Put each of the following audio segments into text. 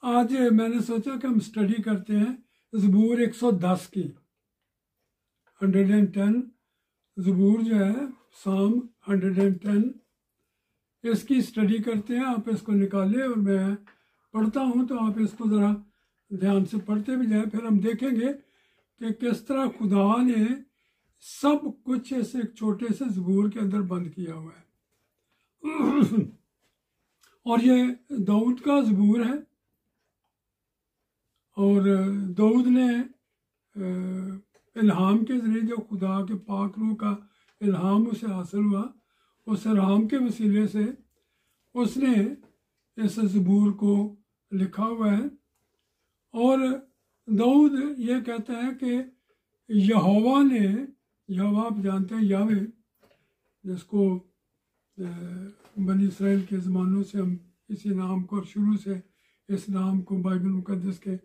आज मैंने सोचा कि हम स्टडी करते हैं ज़बूर 110 की, 110 ज़बूर जो है, साम 110, इसकी स्टडी करते हैं। आप इसको निकालें और मैं पढ़ता हूँ तो आप इसको ज़रा ध्यान से पढ़ते भी जाए। फिर हम देखेंगे कि किस तरह खुदा ने सब कुछ इस एक छोटे से ज़बूर के अंदर बंद किया हुआ है। और ये दाऊद का ज़बूर है, और दाऊद ने इल्हाम के ज़रिए, जो खुदा के पाक रूह का इल्हाम उसे हासिल हुआ, उस इल्हाम के वसीले से उसने इस ज़बूर को लिखा हुआ है। और दाऊद ये कहता है कि यहोवा ने, यहोवा आप जानते हैं यावे, जिसको बनी इसराइल के ज़मानों से हम इसी नाम को, और शुरू से इस नाम को बाइबल मुकद्दस के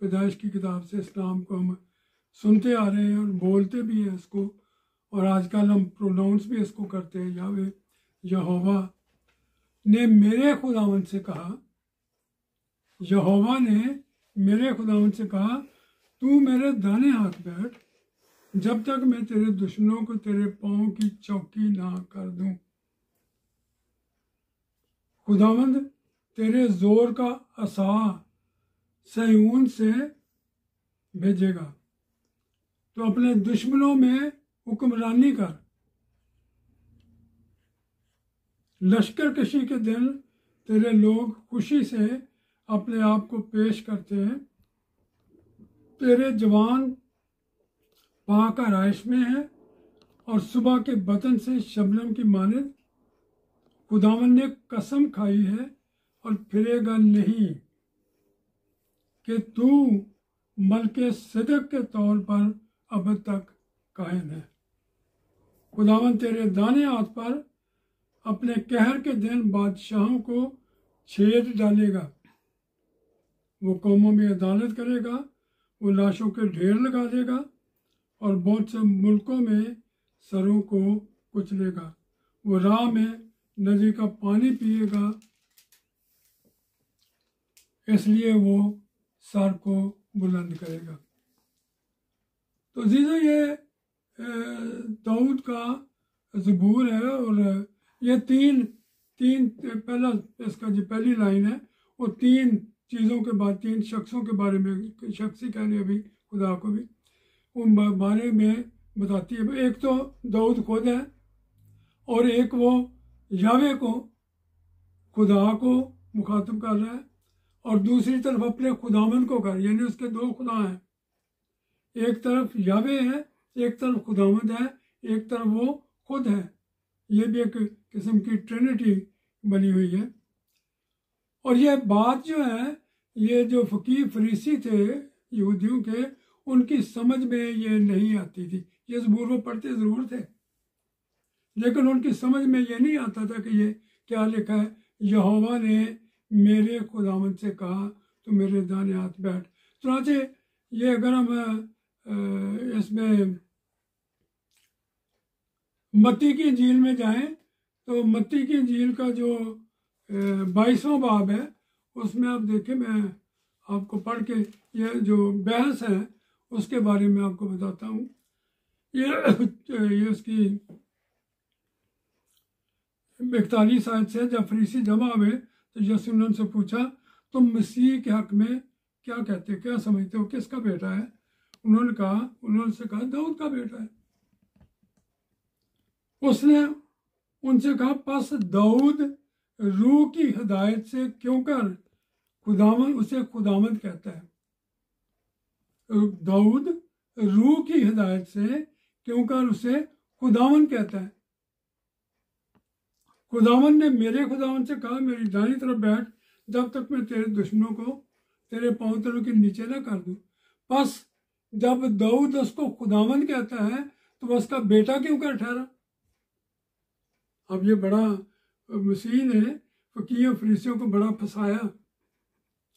पैदाइश की किताब से इस नाम को हम सुनते आ रहे हैं और बोलते भी हैं इसको, और आजकल हम प्रोनाउंस भी इसको करते हैं। यावे, यहोवा ने मेरे खुदावंद से कहा, यहोवा ने मेरे खुदावंद से कहा, तू मेरे दाने हाथ बैठ जब तक मैं तेरे दुश्मनों को तेरे पाँव की चौकी ना कर दूं। खुदावंद तेरे जोर का असा सयून से भेजेगा, तो अपने दुश्मनों में हुक्मरानी कर। लश्कर कशी के दिन तेरे लोग खुशी से अपने आप को पेश करते हैं, तेरे जवान पाक आराइश में है और सुबह के बतन से शबनम की मानिद। खुदावन ने कसम खाई है और फिरेगा नहीं कि तू मलके सिदक के तौर पर अब तक कायम है। खुदावन तेरे दाने हाथ पर अपने कहर के दिन बादशाहों को छेद डालेगा। वो कौमों में अदालत करेगा, वो लाशों के ढेर लगा देगा और बहुत से मुल्कों में सरों को कुचलेगा। वो राह में नदी का पानी पिएगा, इसलिए वो सर को बुलंद करेगा। तो जीजो ये दाऊद का ज़बूर है, और ये तीन पहला इसका जो पहली लाइन है वो तीन चीज़ों के बाद, तीन शख्सों के बारे में, शख्स ही कह रही अभी खुदा को भी, उन बारे में बताती है। एक तो दाऊद खुद है, और एक वो यावे को, खुदा को मुखातब कर रहा है, और दूसरी तरफ अपने खुदावन को कर, यानी उसके दो खुदा हैं। एक तरफ यावे है, एक तरफ खुदावंद है, एक तरफ वो खुद है। ये भी एक किस्म की ट्रिनिटी बनी हुई है। और ये बात जो है, ये जो फकीह फरीसी थे यहूदियों के, उनकी समझ में ये नहीं आती थी। ये ज़बूर वो पढ़ते ज़रूर थे, लेकिन उनकी समझ में ये नहीं आता था कि ये क्या लिखा है। यहोवा ने मेरे खुदावंद से कहा, तो मेरे दाने हाथ बैठ। तो से ये अगर हम इसमें मत्ती की इंजील में जाएं, तो मत्ती की इंजील का जो 22वां बाब है, उसमें आप देखें, मैं आपको पढ़ के ये जो बहस है उसके बारे में आपको बताता हूँ। ये उसकी 41 आयत से, जब फरीसी जमा हुए तो यीशु ने उनसे पूछा, तुम मसीह के हक में क्या कहते, क्या समझते हो, किसका बेटा है? उन्होंने कहा दाऊद का बेटा है। उसने उनसे कहा, बस दाऊद रूह की हिदायत से क्यों कर खुदावन उसे खुदावंद कहता है? दाऊद रूह की हिदायत से क्यों कर उसे खुदावन कहता है? खुदावन ने मेरे खुदावन से कहा, मेरी दाहिनी तरफ बैठ जब तक मैं तेरे दुश्मनों को तेरे पांव तलों के नीचे ना कर दूं। बस जब दाऊद उसको खुदावन कहता है तो वह उसका बेटा क्यों कर ठहरा? अब ये बड़ा मसीह ने फकीह फरीसियों को बड़ा फंसाया,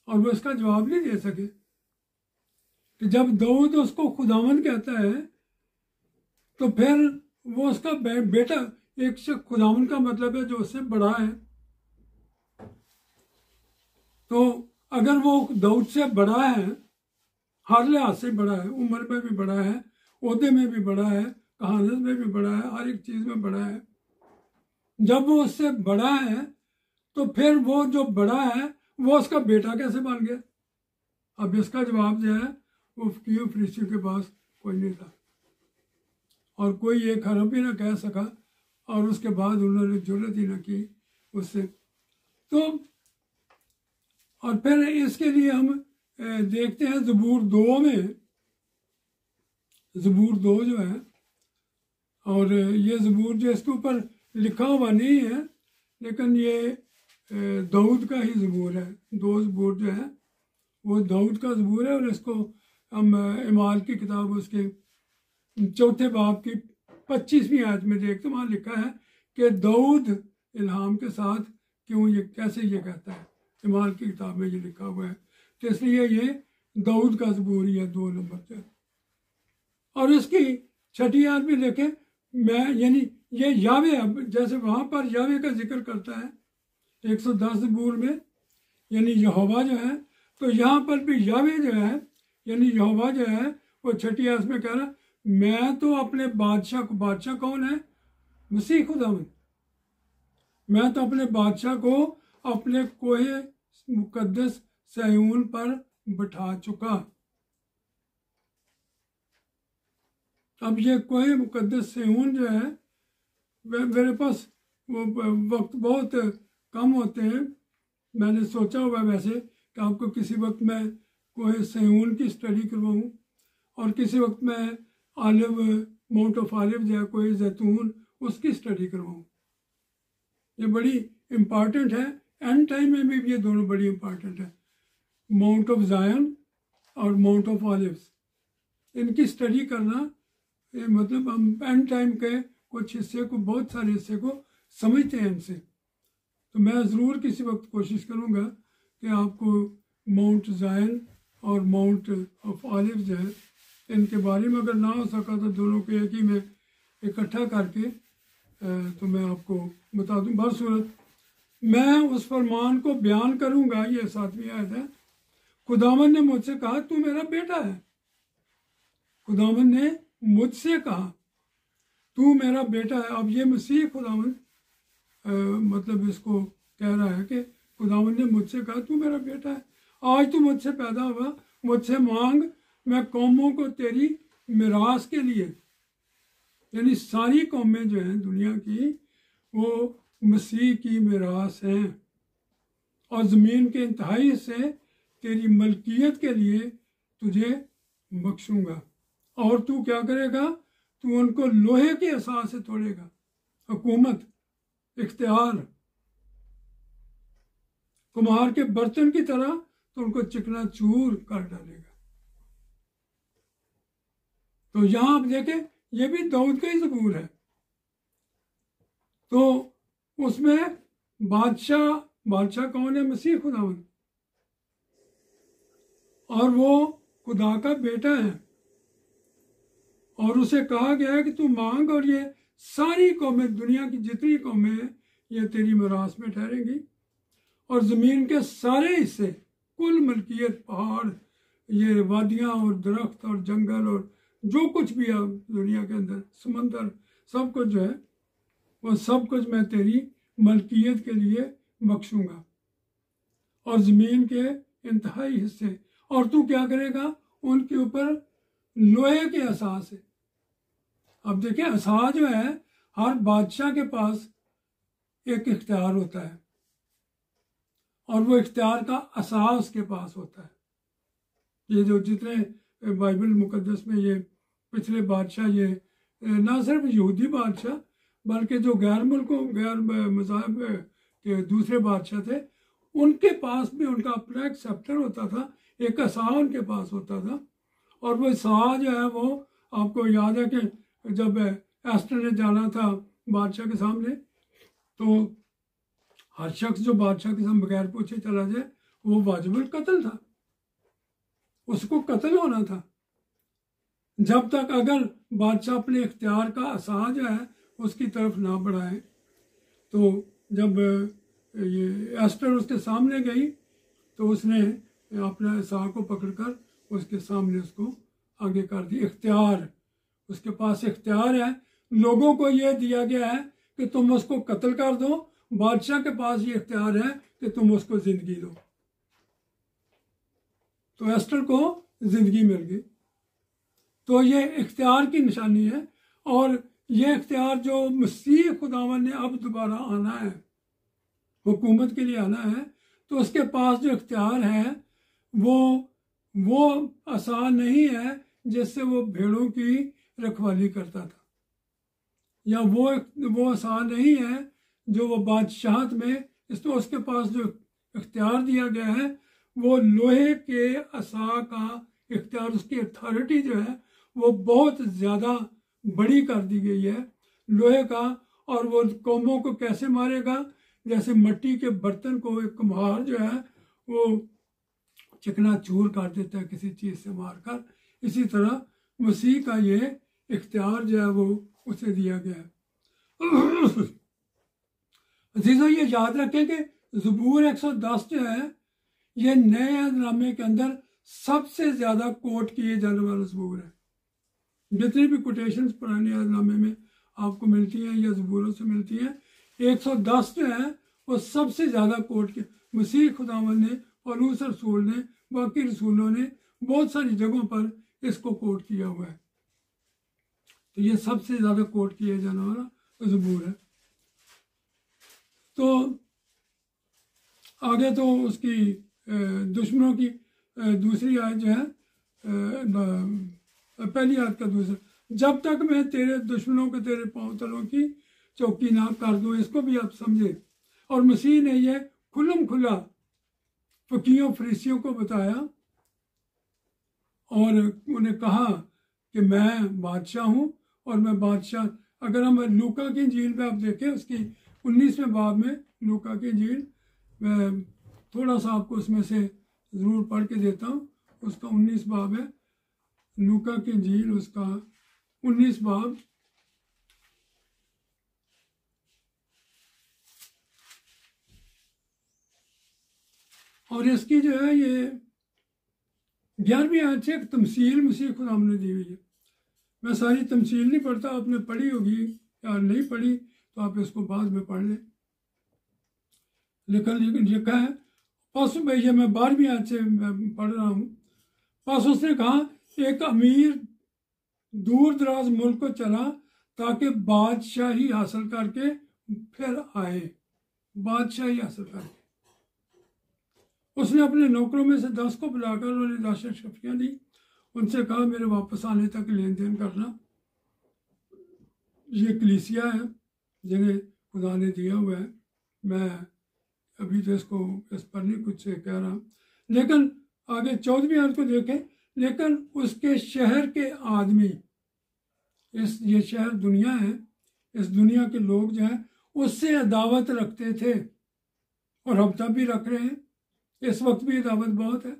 और वो इसका जवाब नहीं दे सके कि जब दाऊद उसको खुदावन कहता है तो फिर वो उसका बेटा, एक शख्स खुदावन का मतलब है जो उससे बड़ा है। तो अगर वो दाऊद से बड़ा है, हर लिहाज से बड़ा है, उम्र में भी बड़ा है, ओहदे में भी बड़ा है, कहानत में भी बड़ा है, हर एक चीज़ में बड़ा है, जब वो उससे बड़ा है तो फिर वो जो बड़ा है वो उसका बेटा कैसे बन गया? अब इसका जवाब जो है वो फकीह फरिश्तियों के पास कोई नहीं था, और कोई एक हरफ भी ना कह सका, और उसके बाद उन्होंने जरूरत ही ना की उससे। तो और फिर इसके लिए हम देखते हैं ज़बूर 2 में, ज़बूर 2 जो है, और ये ज़बूर जो इसके ऊपर लिखा हुआ नहीं है, लेकिन ये दाऊद का ही ज़बूर है। 2 ज़बूर जो है वो दाऊद का ज़बूर है, और इसको हम इमाल की किताब उसके 4 बाब की 25वीं आयत में देखते, वहाँ लिखा है कि दाऊद इल्हाम के साथ क्यों ये कैसे ये कहता है, इमाल की किताब में ये लिखा हुआ है, तो इसलिए ये दाऊद का ज़बूर ही है 2 नंबर पे। और इसकी 6ठी आयत में देखें, मैं यानी ये यावे, अब जैसे वहाँ पर यावे का जिक्र करता है 110 ज़बूर में, यानी यहोवा जो है, तो यहाँ पर भी यावे जो है यानी यहोवा जो है वो 6ठी आयत में कह रहा, मैं तो अपने बादशाह को, बादशाह कौन है? मसीह खुदावंद, मैं तो अपने बादशाह को अपने कोहे मुकद्दस सयून पर बिठा चुका। अब ये कोहे मुकद्दस सयून जो है, मेरे पास वो वक्त बहुत कम होते हैं, मैंने सोचा हुआ वैसे कि आपको किसी वक्त मैं कोहे सयून की स्टडी करवाऊँ, और किसी वक्त मैं आलिव, माउंट ऑफ आलिव जो है कोहे जैतून, उसकी स्टडी करवाऊँ। ये बड़ी इम्पॉर्टेंट है, एंड टाइम में भी ये दोनों बड़ी इम्पॉर्टेंट है, माउंट ऑफ जायन और माउंट ऑफ ऑलिव्स, इनकी स्टडी करना, ये मतलब हम एंड टाइम के कुछ हिस्से को, बहुत सारे हिस्से को समझते हैं इनसे। तो मैं ज़रूर किसी वक्त कोशिश करूँगा कि आपको माउंट जायन और माउंट ऑफ ऑलिव जो है इनके बारे में, अगर ना हो सका तो दोनों को एक ही में इकट्ठा करके तो मैं आपको बता दूँ। बरसूरत मैं उस फरमान को बयान करूँगा, ये 7वीं आयत है, खुदावन ने मुझसे कहा तू मेरा बेटा है। खुदावन ने मुझसे कहा तू मेरा बेटा है। अब ये मसीह खुदावन मतलब इसको कह रहा है कि खुदावन ने मुझसे कहा तू मेरा बेटा है, आज तू मुझसे पैदा हुआ, मुझसे मांग, मैं कौमों को तेरी मिरास के लिए, यानी सारी कौमें जो हैं दुनिया की वो मसीह की मिरास हैं, और ज़मीन के इंतहाई हिस्से तेरी मलकियत के लिए तुझे बख्शूंगा। और तू क्या करेगा? तू उनको लोहे के असास से तोड़ेगा, हुकूमत, इख्तियार, कुम्हार के बर्तन की तरह तो उनको चिकना चूर कर डालेगा। तो यहां आप देखें, ये भी दाऊद का ही ज़बूर है। तो उसमें बादशाह कौन है? मसीह खुदावन, और वो खुदा का बेटा है, और उसे कहा गया है कि तू मांग, और ये सारी कौमें, दुनिया की जितनी कौमें हैं, ये तेरी मिरास में ठहरेंगी, और ज़मीन के सारे हिस्से, कुल मलकियत, पहाड़, ये वादियाँ और दरख्त और जंगल और जो कुछ भी है दुनिया के अंदर, समंदर, सब कुछ जो है वो सब कुछ मैं तेरी मलकियत के लिए बख्शूंगा, और ज़मीन के इंतहाई हिस्से, और तू क्या करेगा? उनके ऊपर लोहे के असास है। अब देखिए, असा जो है, हर बादशाह के पास एक इख्तियार होता है, और वो इख्तियार का असा उसके पास होता है। ये जो जितने बाइबल मुकद्दस में ये पिछले बादशाह, ये ना सिर्फ यहूदी बादशाह बल्कि जो गैर मुल्कों, गैर मज़हब के दूसरे बादशाह थे, उनके पास भी उनका अपना एक सेप्टर होता था, एक असा उनके पास होता था। और वो असा जो है वो, आपको याद है कि जब एस्टर ने जाना था बादशाह के सामने, तो हर शख्स जो बादशाह के सामने बगैर पूछे चला जाए वो वाजिबुल कत्ल था, उसको कत्ल होना था, जब तक अगर बादशाह अपने इख्तियार का असा जो है उसकी तरफ ना बढ़ाए। तो जब ये एस्टर उसके सामने गई तो उसने अपने असा को पकड़कर उसके सामने उसको आगे कर दिया। इख्तियार, उसके पास इख्तियार है। लोगों को यह दिया गया है कि तुम उसको कत्ल कर दो, बादशाह के पास ये इख्तियार है कि तुम उसको जिंदगी दो। तो एस्टर को जिंदगी मिल गई। तो ये इख्तियार की निशानी है। और ये इख्तियार जो मसीह खुदावन ने अब दोबारा आना है, हुकूमत के लिए आना है, तो उसके पास जो इख्तियार है वो आसान नहीं है जिससे वो भेड़ों की रखवाली करता था, या वो आसान नहीं है जो वो बादशाहत में। इसमें उसके पास जो इख्तियार दिया गया है वो लोहे के असा का इख्तियार, उसकी अथॉरिटी जो है वो बहुत ज़्यादा बड़ी कर दी गई है लोहे का। और वो कौमों को कैसे मारेगा, जैसे मिट्टी के बर्तन को एक कुम्हार जो है वो चिकना चूर कर देता है किसी चीज़ से मारकर, इसी तरह मसीह का ये इख्तियार जो है वो उसे दिया गया है। अजीजों, ये याद रखें कि ज़बूर 110 जो है ये नए अहदनामे के अंदर सबसे ज़्यादा कोट किए जाने वाला ज़बूर है। जितनी भी कोटेशंस पुराने अहदनामे में आपको मिलती हैं या ज़बूरों से मिलती हैं, 110 जो है वो सबसे ज़्यादा कोट किया। मसीह खुदावन ने, पौलुस रसूल ने, बाकी रसूलों ने बहुत सारी जगहों पर इसको कोट किया हुआ है। तो ये सबसे ज़्यादा कोट किया जाने वाला ज़बूर है। तो आगे तो उसकी दुश्मनों की दूसरी आयत जो है, पहली आयत का दूसरा, जब तक मैं तेरे दुश्मनों को तेरे पांव तलों की चौकी ना कर दूं। इसको भी आप समझे। और मसीह ने यह खुल्लम खुला फकीयों फरीसियों को बताया और उन्हें कहा कि मैं बादशाह हूँ और मैं बादशाह। अगर हम लूका की इंजील में आप देखें, उसकी 19वें बाब में, लूका की इंजील, मैं थोड़ा सा आपको उसमें से ज़रूर पढ़ के देता हूँ। उसका 19 बाब है, लूका की इंजील, उसका 19 बाब। और इसकी जो है ये 11वीं आयत से एक तमसील मसीह खुदा ने दी हुई है। मैं सारी तमसील नहीं पढ़ता, आपने पढ़ी होगी या नहीं पढ़ी तो आप इसको बाद में पढ़ लें। लिखा है, बस भैया मैं 12वीं आयत से पढ़ रहा हूँ। बस उसने कहा, एक अमीर दूर दराज मुल्क को चला ताकि बादशाही हासिल करके फिर आए। बादशाही हासिल करके उसने अपने नौकरों में से 10 को बुलाकर उन्हें 10 शक्तियाँ दी। उनसे कहा, मेरे वापस आने तक लेन देन करना। ये कलीसिया है जिन्हें खुदा ने दिया हुआ है। मैं अभी तो इसको इस पर नहीं कुछ कह रहा, लेकिन आगे 14वीं आयत को देखें। लेकिन उसके शहर के आदमी, ये शहर दुनिया है, इस दुनिया के लोग जो हैं उससे अदावत रखते थे और अब तक भी रख रहे हैं। इस वक्त भी अदावत बहुत है।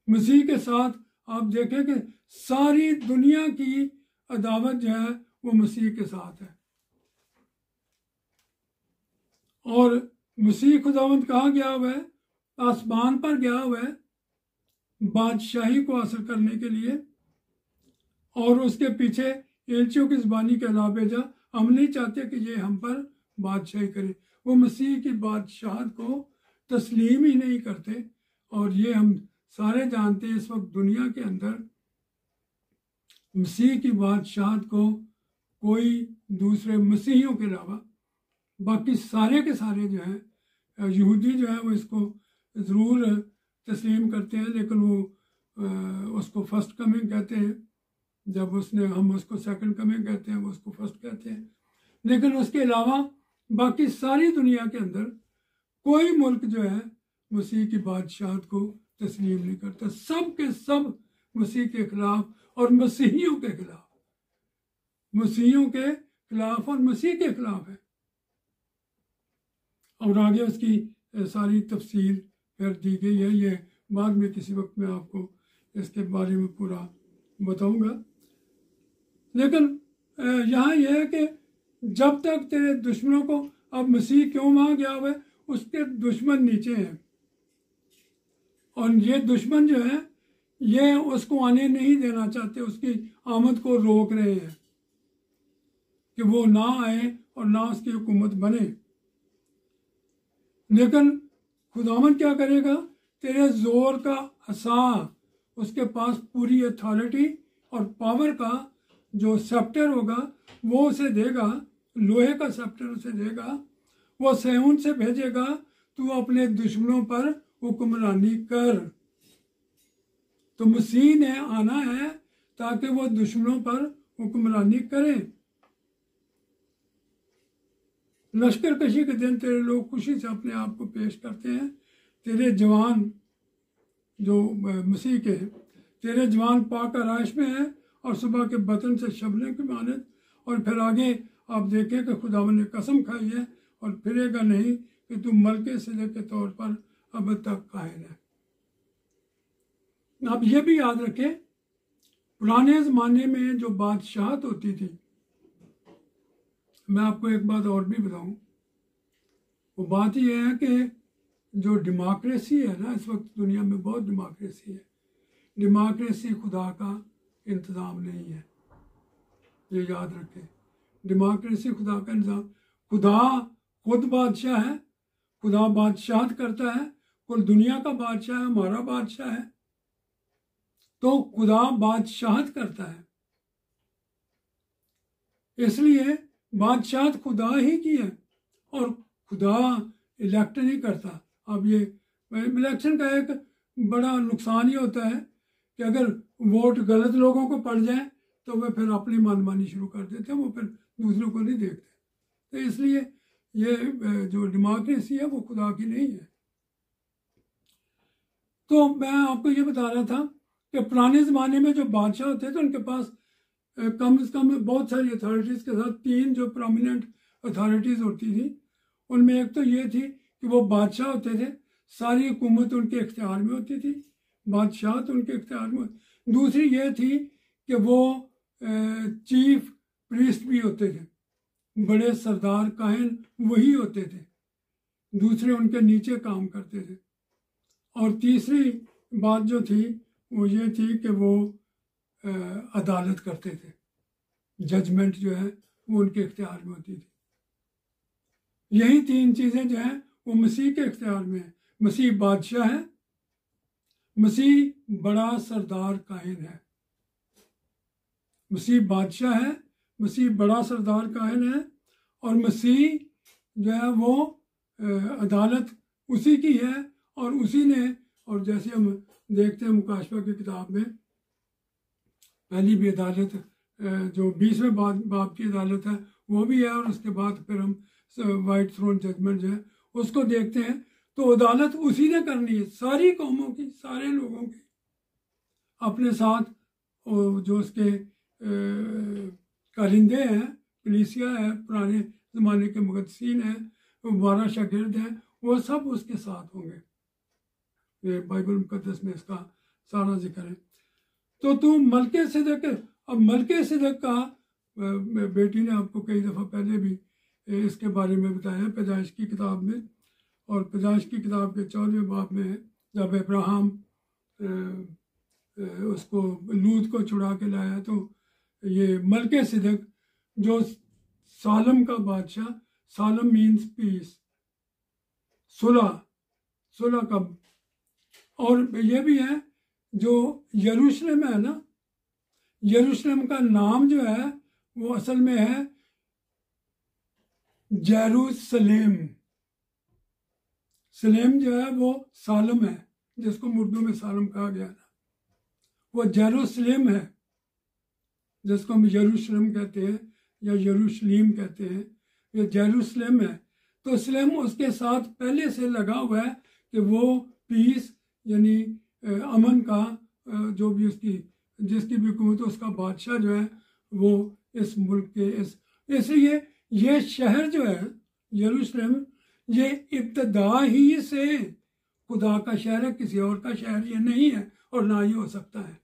मसीह के साथ आप देखें कि सारी दुनिया की अदावत जो है वो मसीह के साथ है। और मसीह खुदावंद कहाँ गया हुआ है? आसमान पर गया हुआ है बादशाही को हासिल करने के लिए। और उसके पीछे एलचियों की ज़बानी के अला भेजा। हम नहीं चाहते कि ये हम पर बादशाही करे। वो मसीह की बादशाहत को तस्लीम ही नहीं करते। और ये हम सारे जानते हैं, इस वक्त दुनिया के अंदर मसीह की बादशाहत को कोई दूसरे मसीहियों के अलावा बाकी सारे के सारे जो हैं, यहूदी जो है वो इसको ज़रूर तस्लीम करते हैं, लेकिन वो उसको फर्स्ट कमिंग कहते हैं। जब हम उसको सेकंड कमिंग कहते हैं, वो उसको फर्स्ट कहते हैं। लेकिन उसके अलावा बाकी सारी दुनिया के अंदर कोई मुल्क जो है मसीह की बादशाहत को तस्लीम नहीं करता। सब के सब मसीह के खिलाफ और मसीहियों के खिलाफ, मसीहियों के खिलाफ और मसीह के खिलाफ है। और आगे उसकी सारी तफसील फिर दी गई है। ये बाद में किसी वक्त मैं आपको इसके बारे में पूरा बताऊंगा। लेकिन यहाँ यह है कि जब तक तेरे दुश्मनों को, अब मसीह क्यों वहाँ गया हुआ है? उसके दुश्मन नीचे हैं। और ये दुश्मन जो है ये उसको आने नहीं देना चाहते, उसकी आमद को रोक रहे हैं कि वो ना आए और ना उसकी हुकूमत बने। लेकिन खुदावंद क्या करेगा, तेरे जोर का असा, उसके पास पूरी अथॉरिटी और पावर का जो सेप्टर होगा वो उसे देगा, लोहे का सेप्टर उसे देगा, वो सैऊन से भेजेगा, तू अपने दुश्मनों पर हुक्मरानी कर। तो मसीह ने आना है ताकि वो दुश्मनों पर हुक्मरानी करे। लश्कर कशी के दिन तेरे लोग खुशी से अपने आप को पेश करते हैं, तेरे जवान जो मसीह के, तेरे जवान पाक आराइश में है और सुबह के बतन से शबने की मानद। और फिर आगे आप देखें कि खुदावन ने कसम खाई है और फिरेगा नहीं कि तू मलके सिले के तौर पर अब तक कायम है। आप ये भी याद रखें, पुराने ज़माने में जो बादशाहत होती थी, मैं आपको एक बात और भी बताऊं, वो बात यह है कि जो डेमोक्रेसी है ना, इस वक्त दुनिया में बहुत डेमोक्रेसी है, डेमोक्रेसी खुदा का इंतज़ाम नहीं है, ये याद रखें। डेमोक्रेसी खुदा का इंतज़ाम, खुदा खुद बादशाह है, खुदा बादशाहत करता है, कुल दुनिया का बादशाह है, हमारा बादशाह है, तो खुदा बादशाहत करता है, इसलिए बादशाहत खुदा ही की है और खुदा इलेक्ट नहीं करता। अब ये इलेक्शन का एक बड़ा नुकसान ये होता है कि अगर वोट गलत लोगों को पड़ जाए तो वे फिर अपनी मनमानी शुरू कर देते हैं, वो फिर दूसरों को नहीं देखते। तो इसलिए ये जो डेमोक्रेसी है वो खुदा की नहीं है। तो मैं आपको ये बता रहा था कि पुराने ज़माने में जो बादशाह होते थे उनके पास कम से कम बहुत सारी अथॉरिटीज़ के साथ तीन जो प्रोमिनेंट अथॉरिटीज़ होती थी, उनमें एक तो ये थी कि वो बादशाह होते थे, सारी हुकूमत उनके इख्तियार में होती थी, बादशाहत उनके इख्तियार में। दूसरी ये थी कि वो चीफ प्रीस्ट भी होते थे, बड़े सरदार काहिन वही होते थे, दूसरे उनके नीचे काम करते थे। और तीसरी बात जो थी वो ये थी कि वो अदालत करते थे, जजमेंट जो है वो उनके इख्तियार में होती थी। यही तीन चीज़ें जो हैं वो मसीह के इख्तियार में है। मसीह बादशाह है, मसीह बड़ा सरदार काहिन है, मसीह बादशाह है, मसीह बड़ा सरदार काहिन है, और मसीह जो है वो अदालत उसी की है और उसी ने, और जैसे हम देखते हैं मुकाशफा की किताब में, पहली भी अदालत जो 20वें बाब की अदालत है वो भी है, और उसके बाद फिर हम वाइट थ्रोन जजमेंट जो है उसको देखते हैं। तो अदालत उसी ने करनी है, सारी कौमों की, सारे लोगों की, अपने साथ जो उसके कारिंदे हैं, पुलिसिया है, पुराने ज़माने के मुक़द्दसीन हैं, 12 शागिर्द हैं, वो सब उसके साथ होंगे। ये बाइबल मुक़द्दस में इसका सारा जिक्र है। तो तू मलके सिदक, अब मलके सिदक का बेटी ने आपको कई दफ़ा पहले भी इसके बारे में बताया पैदाइश की किताब में, और पैदाइश की किताब के 14वें बाब में जब अब्राहम उसको लूत को छुड़ा के लाया, तो ये मलके सिदक जो सालम का बादशाह, सालम मीन्स पीस, सुलह का, और ये भी है जो यरूशलेम है ना, यरूशलेम का नाम जो है वो असल में है जेरूसलेम। सलेम जो है वो सालम है, जिसको उर्दू में सालम कहा गया ना, वो जेरूसलेम है, जिसको हम यरूशलेम कहते हैं या यरूशलीम कहते हैं, ये जेरूसलेम है। तो सलेम उसके साथ पहले से लगा हुआ है कि वो पीस यानी अमन का जो भी उसकी जिसकी भी हुकूमत, उसका बादशाह जो है वो इस मुल्क के इसलिए ये शहर जो है यरूशलेम, ये इब्तदा ही से खुदा का शहर है, किसी और का शहर ये नहीं है और ना ही हो सकता है।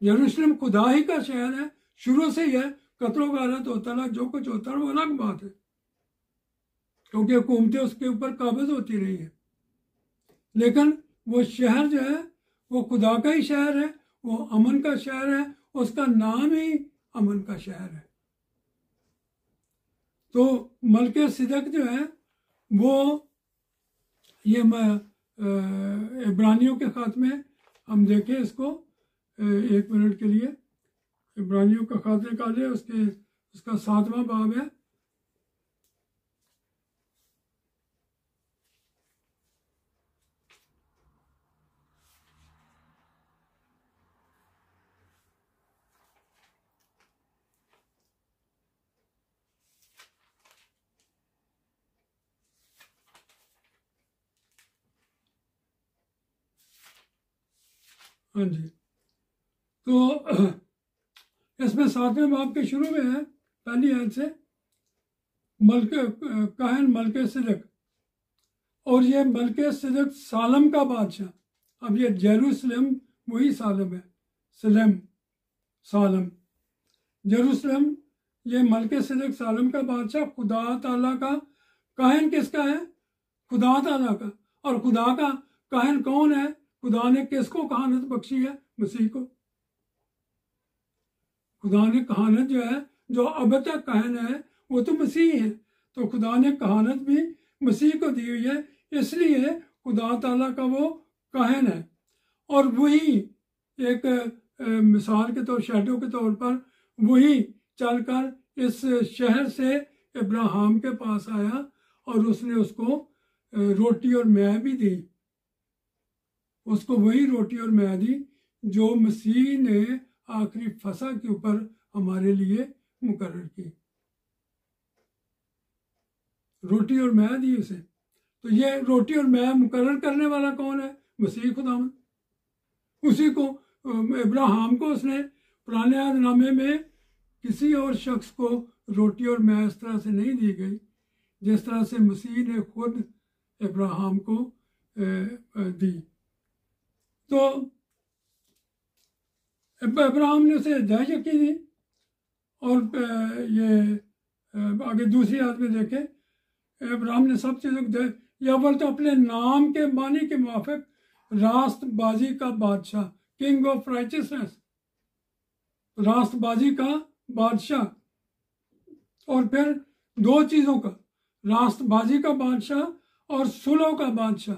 यरूशलेम खुदा ही का शहर है, शुरू से ही है। कत्लो गारत होता रहा, जो कुछ होता रहा वो अलग बात है, क्योंकि हुकूमतें उसके ऊपर काबिज होती रही है। लेकिन वो शहर जो है वो खुदा का ही शहर है, वो अमन का शहर है, उसका नाम ही अमन का शहर है। तो मलके सिदक जो है वो, ये मैं इब्रानियों के ख़त में हम देखें इसको, 1 मिनट के लिए इब्रानियों का ख़त निकाले, उसका 7वां बाब है। हाँ जी, तो इसमें 7वें बाब के शुरू में है, पहली आयत से, मलके काहन मलके सिदक, और ये मलके सिदक सालम का बादशाह। अब ये जेरूसलम वही सालम है, सालम जेरूसलम, ये मलके सिदक सालम का बादशाह खुदा ताला का काहन किसका है? खुदा ताला का। और खुदा का काहन कौन है? खुदा ने किसको कहानत बख्शी है? मसीह को। खुदा ने कहानत जो है, जो अब तक काहन है वो तो मसीह है, तो खुदा ने कहानत भी मसीह को दी हुई है, इसलिए खुदा ताला का वो काहन है। और वही एक मिसाल के तौर, शैडो के तौर पर वही चलकर इस शहर से इब्राहिम के पास आया और उसने उसको रोटी और मैं भी दी, उसको वही रोटी और मैं दी जो मसीह ने आखिरी फसा के ऊपर हमारे लिए मुकर्रर की। रोटी और मैं दी उसे। तो ये रोटी और मैं मुकर्रर करने वाला कौन है? मसीह खुदावंद। उसी को, इब्राहिम को उसने पुराने अहदनामे में किसी और शख्स को रोटी और मैं इस तरह से नहीं दी गई जिस तरह से मसीह ने खुद इब्राहिम को दी। तो इब्राहिम ने उसे दहशत की दी। और ये आगे दूसरी आयत में देखें, इब्राहिम ने सब चीज़ों को या अव्वल तो अपने नाम के मानी के मुआफिक रास्तबाजी का बादशाह, किंग ऑफ राइचियसनेस, रास्तबाजी का बादशाह। और फिर दो चीज़ों का, रास्तबाजी का बादशाह और सुलह का बादशाह,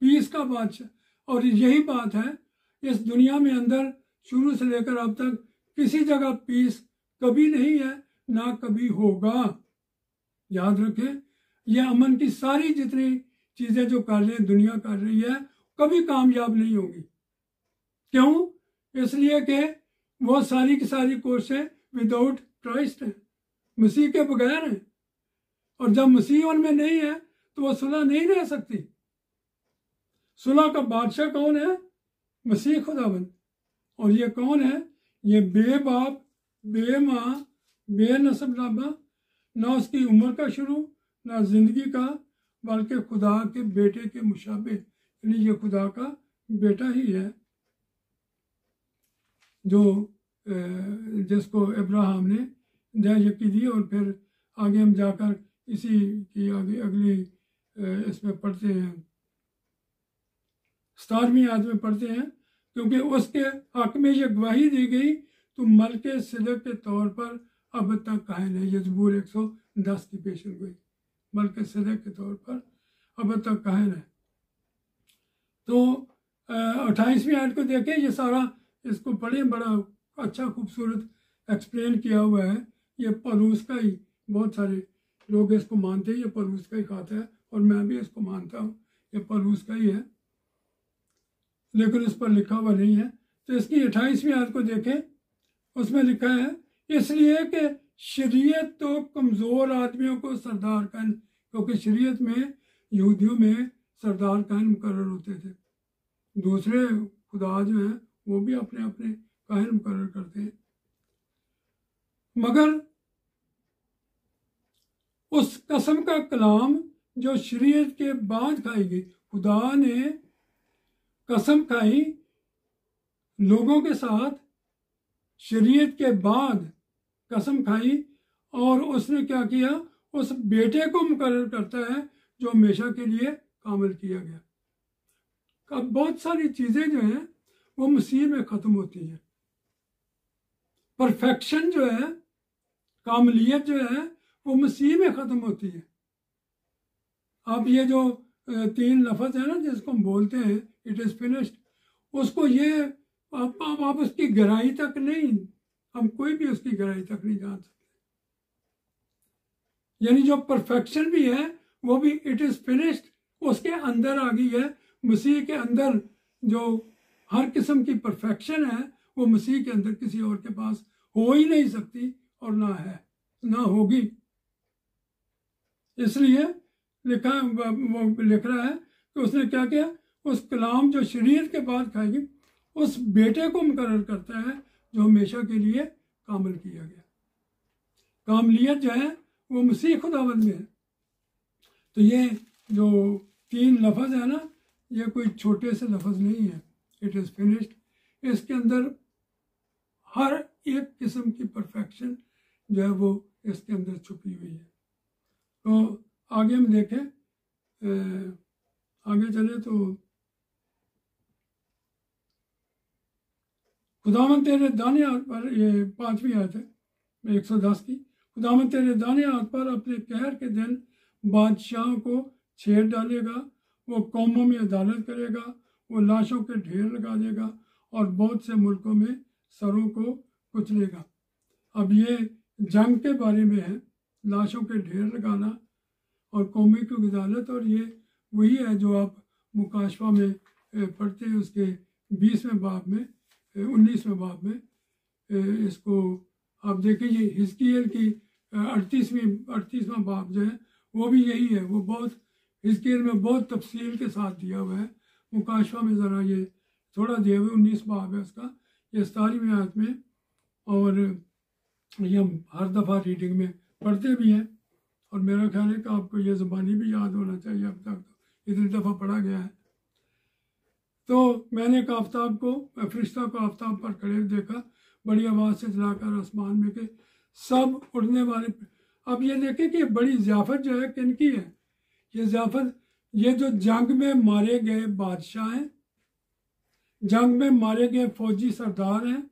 पीस का बादशाह। और यही बात है, इस दुनिया में अंदर शुरू से लेकर अब तक किसी जगह पीस कभी नहीं है, ना कभी होगा। याद रखें, यह अमन की सारी जितनी चीज़ें जो कर रहे हैं, दुनिया कर रही है, कभी कामयाब नहीं होगी। क्यों? इसलिए कि वो सारी की सारी कोशिशें विदाउट क्राइस्ट है, मसीह के बगैर है। और जब मसीह उनमें नहीं है तो वो सुलह नहीं रह सकती। सुलह का बादशाह कौन है? मसीह खुदाबंद। और ये कौन है? ये बेबाप, बेमाँ, बेनसब नामा, ना उसकी उम्र का शुरू, ना जिंदगी का, बल्कि खुदा के बेटे के मुशाबे, यानी ये खुदा का बेटा ही है जो जिसको इब्राहिम ने दहशत दी। और फिर आगे हम जाकर इसी की आगे अगली इसमें पढ़ते हैं, 17वीं आयत में पढ़ते हैं, क्योंकि उसके हक में ये गवाही दी गई, तो मलके सिदक के तौर पर अब तक कायम है। ये ज़बूर 110 की पेशन गोई, मलके सिदक के तौर पर अब तक कायम है। तो 28वीं आयत को देखें, ये सारा इसको पढ़े, बड़ा अच्छा खूबसूरत एक्सप्लेन किया हुआ है। ये पौलुस का ही, बहुत सारे लोग इसको मानते हैं, ये पौलुस का ही खाता है और मैं भी इसको मानता हूँ, ये पौलुस का ही है, लेकिन इस पर लिखा हुआ नहीं है। तो इसकी 28वीं आयत को देखें, उसमें लिखा है, इसलिए कि शरीयत तो कमज़ोर आदमियों को सरदार कायन, क्योंकि शरीयत में यहूदियों में सरदार कायन मुकर्रर होते थे। दूसरे खुदा जो हैं वो भी अपने अपने कायन मुकर्रर करते हैं, मगर उस कसम का कलाम जो शरीयत के बाद खाई गई, खुदा ने कसम खाई लोगों के साथ, शरीयत के बाद कसम खाई, और उसने क्या किया? उस बेटे को मुकर्रर करता है जो हमेशा के लिए कामिल किया गया। अब बहुत सारी चीज़ें जो हैं वो मसीह में ख़त्म होती हैं। परफेक्शन जो है, कामलियत जो है, वो मसीह में ख़त्म होती है। अब ये जो 3 लफ्ज़ है ना जिसको हम बोलते हैं इट इज़ फिनिश्ड, उसको ये आप उसकी गहराई तक नहीं, हम कोई भी उसकी गहराई तक नहीं जान सकते। यानी जो परफेक्शन भी है वो भी इट इज़ फिनिश्ड उसके अंदर आ गई है। मसीह के अंदर जो हर किस्म की परफेक्शन है वो मसीह के अंदर किसी और के पास हो ही नहीं सकती और ना है, ना होगी। इसलिए वो लिख रहा है कि उसने क्या किया, उस कलाम जो शरीयत के बाद खाएगी उस बेटे को मुकर्रर करता है जो हमेशा के लिए कामिल किया गया। कामलियत जो है वो मसीह खुदावंद में है। तो ये जो 3 लफ्ज़ है ना, ये कोई छोटे से लफ्ज़ नहीं है। इट इज़ फिनिश्ड, इसके अंदर हर एक किस्म की परफेक्शन जो है वो इसके अंदर छुपी हुई है। तो आगे हम देखें, आगे चले तो खुदावंद तेरे दाने हाथ पर, ये 5वीं आयत है 110 की, खुदावंद तेरे दाने हाथ पर अपने कहर के दिन बादशाहों को छेड़ डालेगा, वो कौमों में अदालत करेगा, वो लाशों के ढेर लगा देगा और बहुत से मुल्कों में सरों को कुचलेगा। अब ये जंग के बारे में है, लाशों के ढेर लगाना और कौमी की अदालत, और ये वही है जो आप मुकाशवा में पढ़ते हैं उसके 20वें बाब में, 19वें बाब में। इसको आप देखें, ये हिजकिय्याल की 38वां बाब जो है वो भी यही है। वो बहुत हिजकिय्याल में बहुत तफसील के साथ दिया हुआ है। मुकाशवा में ज़रा ये थोड़ा दिया हुआ, 19 बाब है उसका, ये 17वीं आयत में, और ये हम हर दफ़ा रीडिंग में पढ़ते भी हैं। और मेरा ख्याल है कि आपको ये ज़बानी भी याद होना चाहिए, अब तक तो इतनी दफ़ा पढ़ा गया है। तो मैंने एक आफ्ताब को, फरिश्ता को आफ्ताब पर खड़े देखा, बड़ी आवाज़ से चलाकर आसमान में के सब उड़ने वाले। अब ये देखें कि बड़ी ज़ियाफ़त जो है किन की है। ये ज़ियाफ़त, ये जो जंग में मारे गए बादशाह हैं, जंग में मारे गए फौजी सरदार हैं,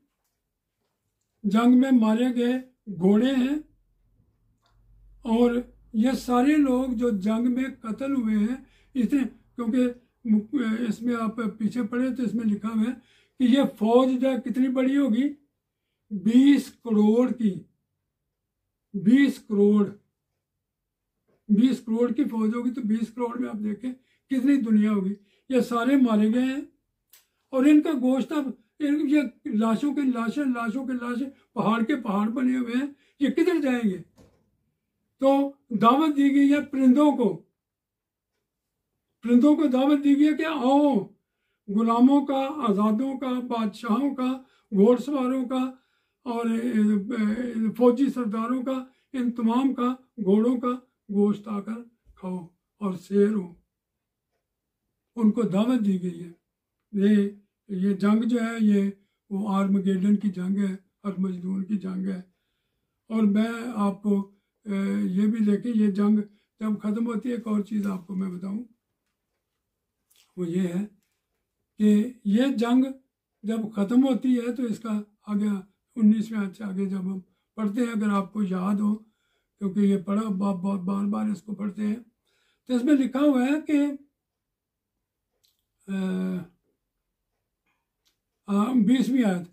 जंग में मारे गए घोड़े हैं, और ये सारे लोग जो जंग में कत्ल हुए हैं, इतने, क्योंकि इसमें आप पीछे पढ़े तो इसमें लिखा हुआ है कि ये फौज जो है कितनी बड़ी होगी, 20 करोड़ की, 20 करोड़, 20 करोड़ की फौज होगी। तो 20 करोड़ में आप देखें कितनी दुनिया होगी। ये सारे मारे गए हैं और इनका गोश्त, अब ये लाशों के लाशें पहाड़ के पहाड़ बने हुए हैं, ये किधर जाएंगे। तो दावत दी गई है परिंदों को दावत दी गई है कि आओ, गुलामों का, आज़ादों का, बादशाहों का, घोड़सवारों का और फौजी सरदारों का, इन तमाम का घोड़ों का गोश्त आकर खाओ और शेर हो। उनको दावत दी गई है। ये जंग जो है ये वो आर्मगेडन की जंग है, अरमजदून की जंग है। और मैं आपको ये भी देखें, ये जंग जब ख़त्म होती है, एक और चीज़ आपको मैं बताऊं, वो ये है कि ये जंग जब ख़त्म होती है तो इसका आगे 19वें आयत से आगे जब हम पढ़ते हैं, अगर आपको याद हो, क्योंकि ये पढ़ा बहुत बार बार इसको पढ़ते हैं, तो इसमें लिखा हुआ है कि 20वीं आयत,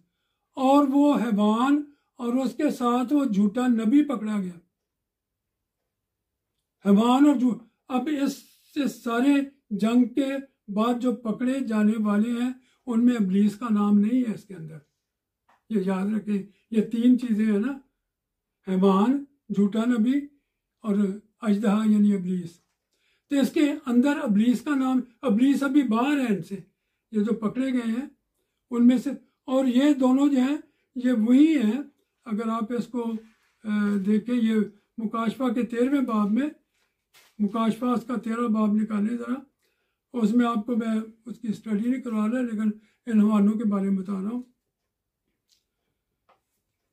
और वो हैवान और उसके साथ वो झूठा नबी पकड़ा गया। हैवान और झूठ, अब इस सारे जंग के बाद जो पकड़े जाने वाले हैं उनमें इब्लीस का नाम नहीं है इसके अंदर। ये याद रखें, ये 3 चीज़ें हैं ना, हैवान, झूठा नबी और अजदहा यानी इब्लीस। तो इसके अंदर इब्लीस का नाम, इब्लीस अभी बाहर है इनसे, ये जो पकड़े गए हैं उनमें से। और ये दोनों जो हैं ये वही हैं। अगर आप इसको देखें, ये मुकाशफा के 13वें बाब में, मुकाशफा का 13वां बाब निकालें ज़रा, उसमें आपको मैं उसकी स्टडी नहीं करवा रहा, लेकिन इन हवालों के बारे में बता रहा हूँ।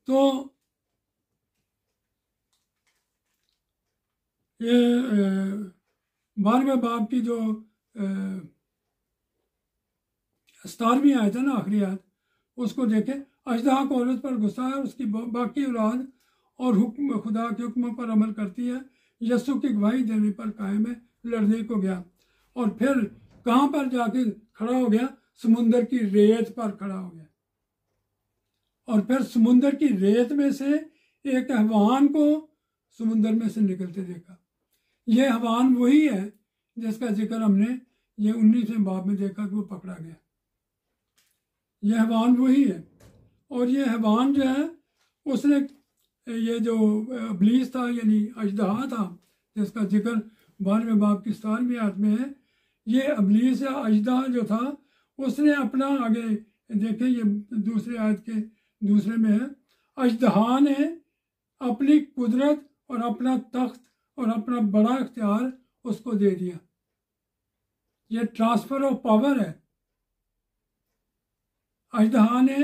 तो ये 12वें बाब की जो 17वीं आयत है ना, आखिरी आयत, उसको देखे। अजदहा को औरत पर गुस्सा है, उसकी बाकी औलाद और हुक्म खुदा के हुक्मों पर अमल करती है, यस्सु की गवाही देने पर कायम है, लड़ने को गया और फिर कहाँ पर जाके खड़ा हो गया? समुंदर की रेत पर खड़ा हो गया। और फिर समुंदर की रेत में से एक हैवान को समुंदर में से निकलते देखा। यह हैवान वही है जिसका जिक्र हमने ये 19वें बाब में देखा कि वो पकड़ा गया। यह हैवान वही है। और ये हैवान जो है, उसने ये जो इब्लीस था यानी अजदहा था, जिसका जिक्र 12वें बाब की 17वीं आयत में है, ये इब्लीस या अजदहा जो था, उसने अपना, आगे देखें ये दूसरी आयत के दूसरे में है, अजदहा ने अपनी कुदरत और अपना तख्त और अपना बड़ा इख्तियार उसको दे दिया। ये ट्रांसफर ऑफ पावर है। अजदहा ने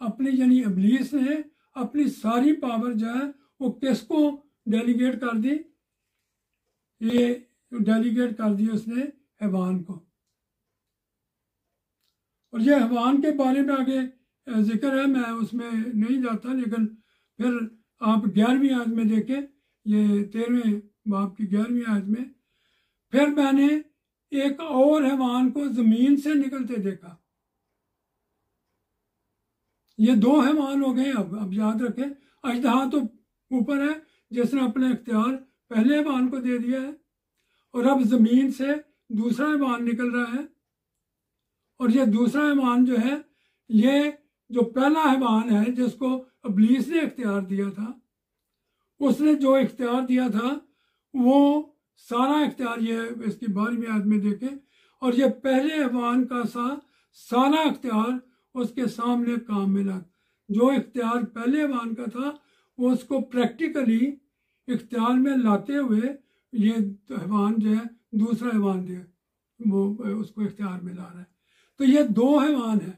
अपनी यानी इब्लीस ने अपनी सारी पावर जो है वो किसको डेलीगेट कर दी? ये डेलीगेट कर दी उसने हैवान को। और ये हैवान के बारे में आगे जिक्र है, मैं उसमें नहीं जाता, लेकिन फिर आप 11वीं आयत में देखें, ये 13वें बाब की 11वीं आयत में, फिर मैंने एक और हैवान को जमीन से निकलते देखा। ये 2 हैवान हो गए। अब याद रखें, अजदहा तो ऊपर है जिसने अपना इख्तियार पहले हैवान को दे दिया है, और अब जमीन से दूसरा हैवान निकल रहा है। और ये दूसरा हैवान जो है, ये जो पहला हैवान है जिसको इब्लीस ने इख्तियार दिया था, उसने जो इख्तियार दिया था वो सारा इख्तियार, ये इसकी 12वीं आयत में देखें, और ये पहले हैवान का सारा इख्तियार उसके सामने काम मिला। जो इख्तियार पहले हैवान का था वो उसको प्रैक्टिकली इख्तियार में लाते हुए ये हैवान जो है दूसरा हैवान जो है वो उसको इख्तियार में ला रहा है। तो ये 2 हैवान है,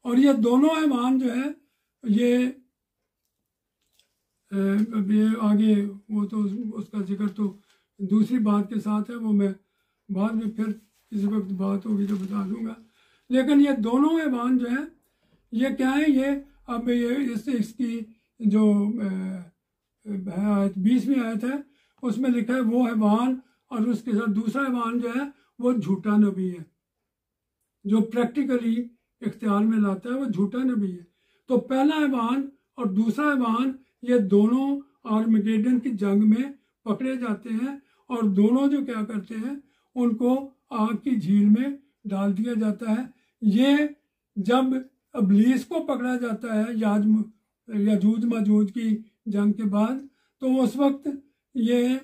और ये दोनों हैवान जो है ये आगे वो तो उसका जिक्र तो दूसरी बात के साथ है, वो मैं बाद में फिर किसी वक्त बात होगी तो बता दूंगा। लेकिन ये दोनों हैवान जो है ये क्या है? ये अब ये इसकी जो आयत 20वीं आयत है उसमें लिखा है वो हैवान, और उसके साथ दूसरा हैवान जो है वो झूठा नबी है, जो प्रैक्टिकली इख्तियार में लाता है वो झूठा नबी है। तो पहला हैवान और दूसरा हैवान ये दोनों आर्मगेडन की जंग में पकड़े जाते हैं, और दोनों जो क्या करते हैं उनको आग की झील में डाल दिया जाता है। ये जब इब्लीस को पकड़ा जाता है याजूज माजूज की जंग के बाद, तो उस वक्त ये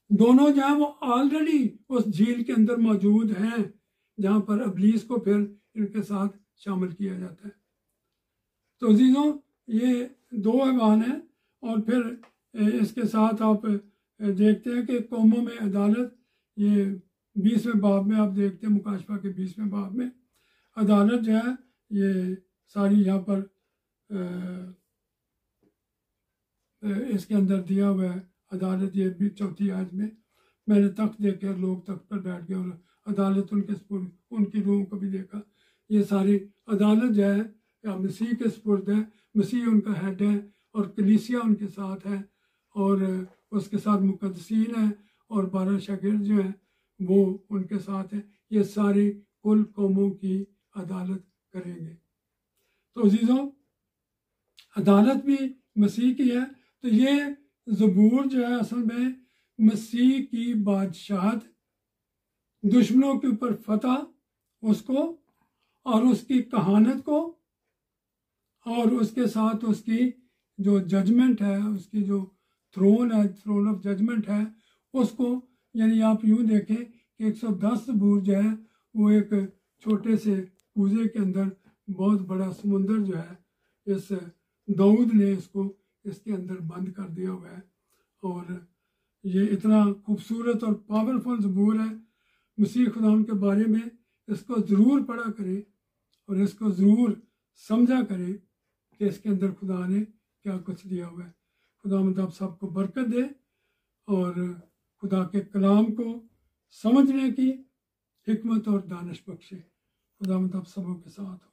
दोनों जो है वो ऑलरेडी उस झील के अंदर मौजूद हैं, जहाँ पर इब्लीस को फिर इनके साथ शामिल किया जाता है। तो अजीजों, ये 2 हैवान हैं। और फिर इसके साथ आप देखते हैं कि कौमों में अदालत, ये 20वें बाब में आप देखते हैं, मुकाशफा के 20वें बाब में अदालत जो है ये सारी यहाँ पर इसके अंदर दिया हुआ है। अदालत ये भी 4थी आयत में, मैंने तख्त देखे, लोग तख्त पर बैठ गए और अदालत उनके स्पुर्द, उनकी रूह को भी देखा। ये सारी अदालत जो है या मसीह के स्पुर्द है, मसीह उनका हेड है और कलीसिया उनके साथ है, और उसके साथ मुकद्दसीन है और 12 शागिर्द जो हैं वो उनके साथ हैं। ये सारी कुल कौमों की अदालत करेंगे। तो अजीज़ों, अदालत भी मसीह की है। तो ये ज़बूर जो है असल में मसीह की बादशाहत, दुश्मनों के ऊपर फतह उसको और उसकी कहानत को, और उसके साथ उसकी जो जजमेंट है, उसकी जो थ्रोन है, थ्रोन ऑफ जजमेंट है उसको, यानी आप यूँ देखें कि 110 ज़बूर जो है वो एक छोटे से कूजे के अंदर बहुत बड़ा समुंदर जो है, इस दाऊद ने इसको इसके अंदर बंद कर दिया हुआ है। और ये इतना खूबसूरत और पावरफुल ज़बूर है मसीह खुदा के बारे में। इसको ज़रूर पढ़ा करें और इसको ज़रूर समझा करें कि इसके अंदर खुदा ने क्या कुछ दिया हुआ है। खुदावंद आप सबको बरकत दे और खुदा के कलाम को समझने की हिकमत और दानिश बख्शे। खुदा आप सबों के साथ हो।